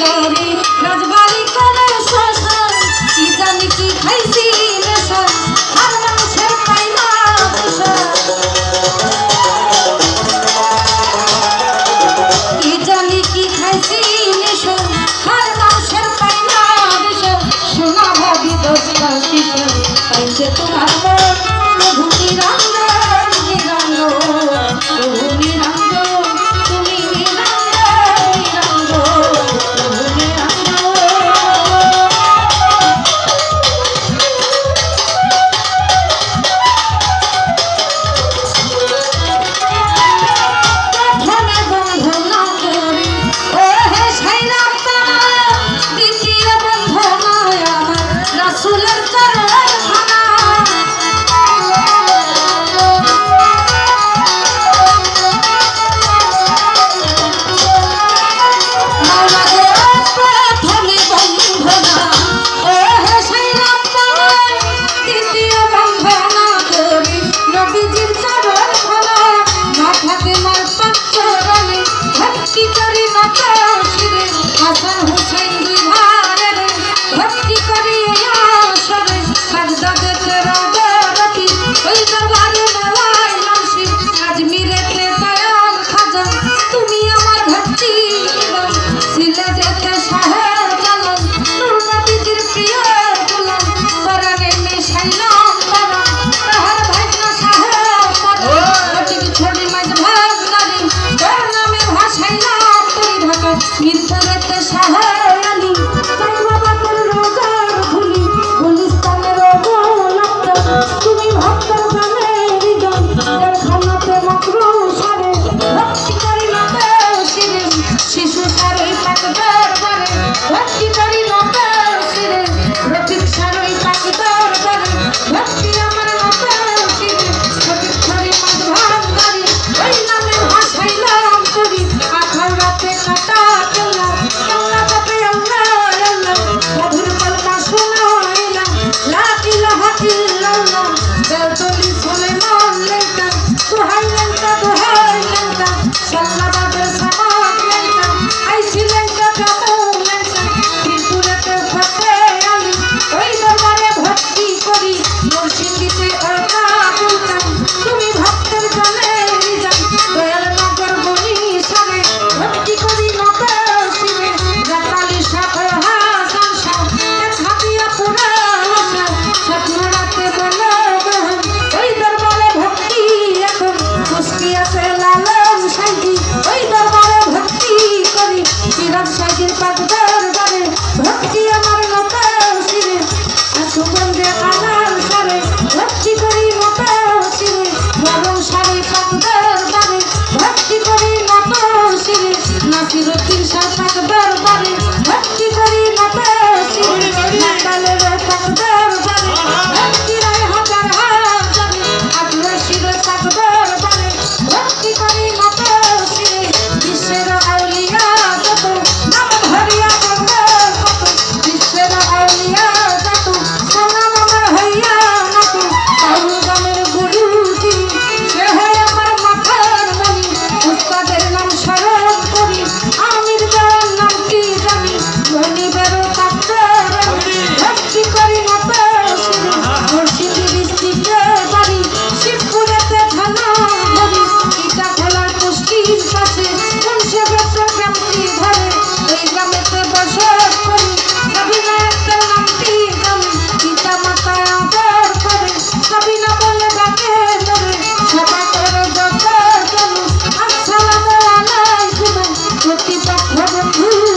সুন্দরী রাজবাড়ি করে শ্মশান কি জানি কি খাইছি নেশা আর মানুষের পাই না দিশা কি জানি কি খাইছি নেশা আর মানুষের পাই না দিশা সোনা ভাবি দোষটা শিশা পাইছে তোমার মন প্রভু নিরঞ্জন নিরঞ্জন প্রভু নিরঞ্জন তুমি নিরঞ্জন নিরঞ্জন প্রভু নিরঞ্জন প্রথমে বন্ধনা করি ও হে সাইরাপ্পা দ্বিতীয় বন্ধনা আমার রাসূলের চরণ মিরপুরেতে শাহরানি তাই বাবা তোর রোজার ভুলি গুলিস্তানের গোলাপ তুমি ভক্তর গানের হৃদয় যার খানাতে মাকরু সারে ভক্তি করি নাতে শিরে শিশু সারে পাকদার বারে ভক্তি করি নাতে শিরে রফিক সারে পাকদার বারে ভক্তি আমার নাতে শিরে রফিক সারে মাঝভাগ বারে ওই নামে ভাসাইলাম করি আখার রাতে কাটা প্রতিপক্ষ বন্ধু